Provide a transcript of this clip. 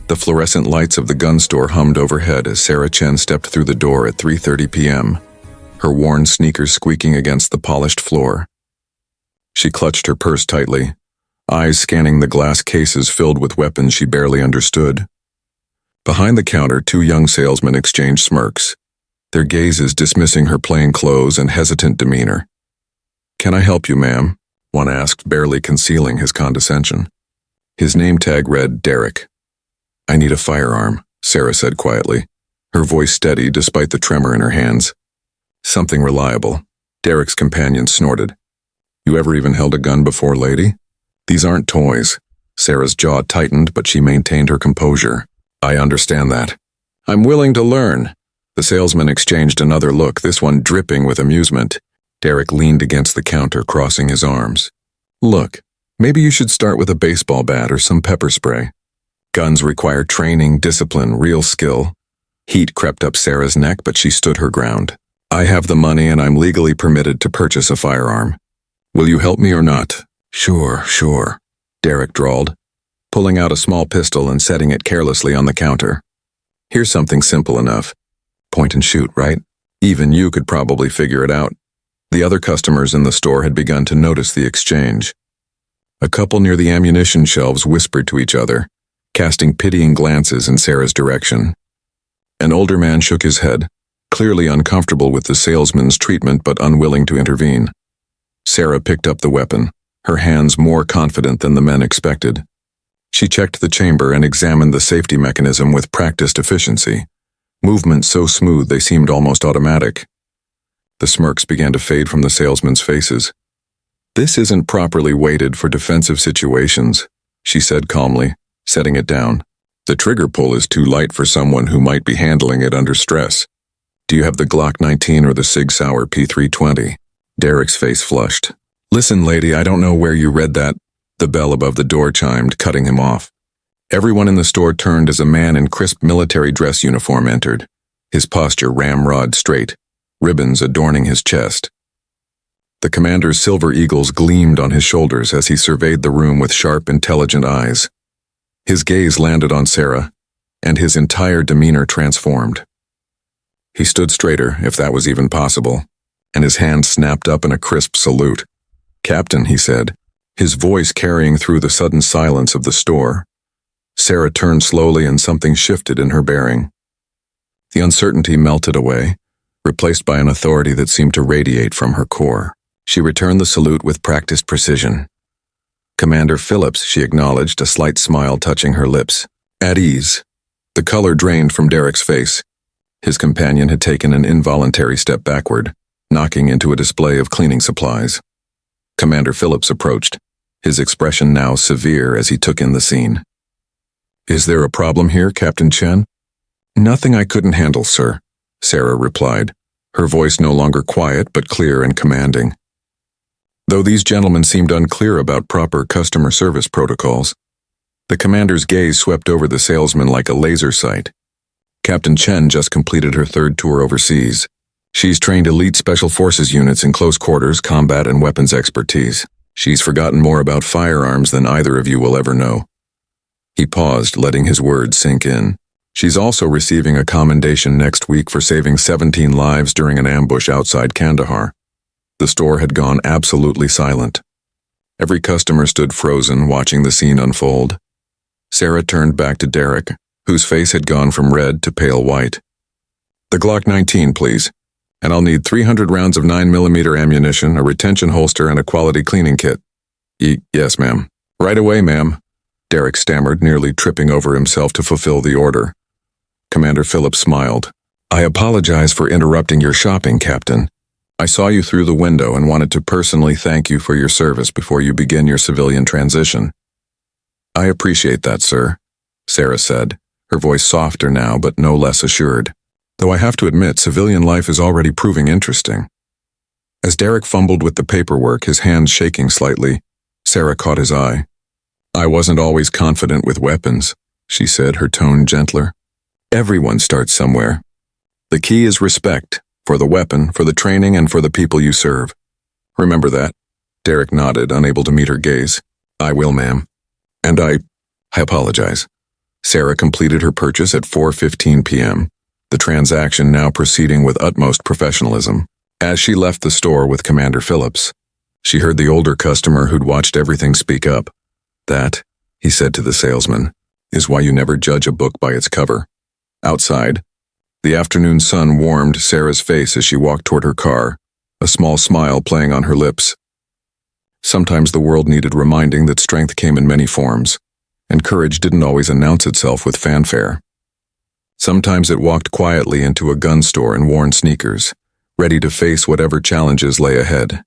The fluorescent lights of the gun store hummed overhead as Sarah Chen stepped through the door at 3:30 p.m., her worn sneakers squeaking against the polished floor. She clutched her purse tightly, eyes scanning the glass cases filled with weapons she barely understood. Behind the counter, two young salesmen exchanged smirks, their gazes dismissing her plain clothes and hesitant demeanor. "Can I help you, ma'am?" one asked, barely concealing his condescension. His name tag read Derek. "I need a firearm," Sarah said quietly, her voice steady despite the tremor in her hands. "Something reliable," Derek's companion snorted. "You ever even held a gun before, lady? These aren't toys." Sarah's jaw tightened, but she maintained her composure. "I understand that. I'm willing to learn." The salesman exchanged another look, this one dripping with amusement. Derek leaned against the counter, crossing his arms. "Look, maybe you should start with a baseball bat or some pepper spray. Guns require training, discipline, real skill." Heat crept up Sarah's neck, but she stood her ground. "I have the money and I'm legally permitted to purchase a firearm. Will you help me or not?" Sure, Derek drawled, pulling out a small pistol and setting it carelessly on the counter. "Here's something simple enough. Point and shoot, right? Even you could probably figure it out." The other customers in the store had begun to notice the exchange. A couple near the ammunition shelves whispered to each other, casting pitying glances in Sarah's direction. An older man shook his head, clearly uncomfortable with the salesman's treatment but unwilling to intervene. Sarah picked up the weapon, her hands more confident than the men expected. She checked the chamber and examined the safety mechanism with practiced efficiency, movements so smooth they seemed almost automatic. The smirks began to fade from the salesmen's faces. "This isn't properly weighted for defensive situations," she said calmly, setting it down. "The trigger pull is too light for someone who might be handling it under stress. Do you have the Glock 19 or the Sig Sauer P320? Derek's face flushed. "Listen, lady, I don't know where you read that." The bell above the door chimed, cutting him off. Everyone in the store turned as a man in crisp military dress uniform entered, his posture ramrod straight, ribbons adorning his chest. The commander's silver eagles gleamed on his shoulders as he surveyed the room with sharp, intelligent eyes. His gaze landed on Sarah, and his entire demeanor transformed. He stood straighter, if that was even possible, and his hand snapped up in a crisp salute. "Captain," he said, his voice carrying through the sudden silence of the store. Sarah turned slowly and something shifted in her bearing. The uncertainty melted away, replaced by an authority that seemed to radiate from her core. She returned the salute with practiced precision. "Commander Phillips," she acknowledged, a slight smile touching her lips. "At ease." The color drained from Derek's face. His companion had taken an involuntary step backward, knocking into a display of cleaning supplies. Commander Phillips approached, his expression now severe as he took in the scene. "Is there a problem here, Captain Chen?" "Nothing I couldn't handle, sir," Sarah replied, her voice no longer quiet but clear and commanding. Though these gentlemen seemed unclear about proper customer service protocols, the commander's gaze swept over the salesman like a laser sight. Captain Chen just completed her third tour overseas. She's trained elite special forces units in close quarters, combat, and weapons expertise. She's forgotten more about firearms than either of you will ever know. He paused, letting his words sink in. She's also receiving a commendation next week for saving 17 lives during an ambush outside Kandahar. The store had gone absolutely silent. Every customer stood frozen, watching the scene unfold. Sarah turned back to Derek, whose face had gone from red to pale white. "The Glock 19, please. And I'll need 300 rounds of 9mm ammunition, a retention holster, and a quality cleaning kit." Yes, ma'am." "Right away, ma'am," Derek stammered, nearly tripping over himself to fulfill the order. Commander Phillips smiled. "I apologize for interrupting your shopping, Captain. I saw you through the window and wanted to personally thank you for your service before you begin your civilian transition." "I appreciate that, sir," Sarah said, her voice softer now but no less assured. "Though I have to admit, civilian life is already proving interesting." As Derek fumbled with the paperwork, his hands shaking slightly, Sarah caught his eye. "I wasn't always confident with weapons," she said, her tone gentler. "Everyone starts somewhere. The key is respect, for the weapon, for the training, and for the people you serve. Remember that?" Derek nodded, unable to meet her gaze. "I will, ma'am. And I apologize." Sarah completed her purchase at 4:15 p.m., the transaction now proceeding with utmost professionalism. As she left the store with Commander Phillips, she heard the older customer who'd watched everything speak up. "That," he said to the salesman, "is why you never judge a book by its cover." Outside, the afternoon sun warmed Sarah's face as she walked toward her car, a small smile playing on her lips. Sometimes the world needed reminding that strength came in many forms, and courage didn't always announce itself with fanfare. Sometimes it walked quietly into a gun store in worn sneakers, ready to face whatever challenges lay ahead.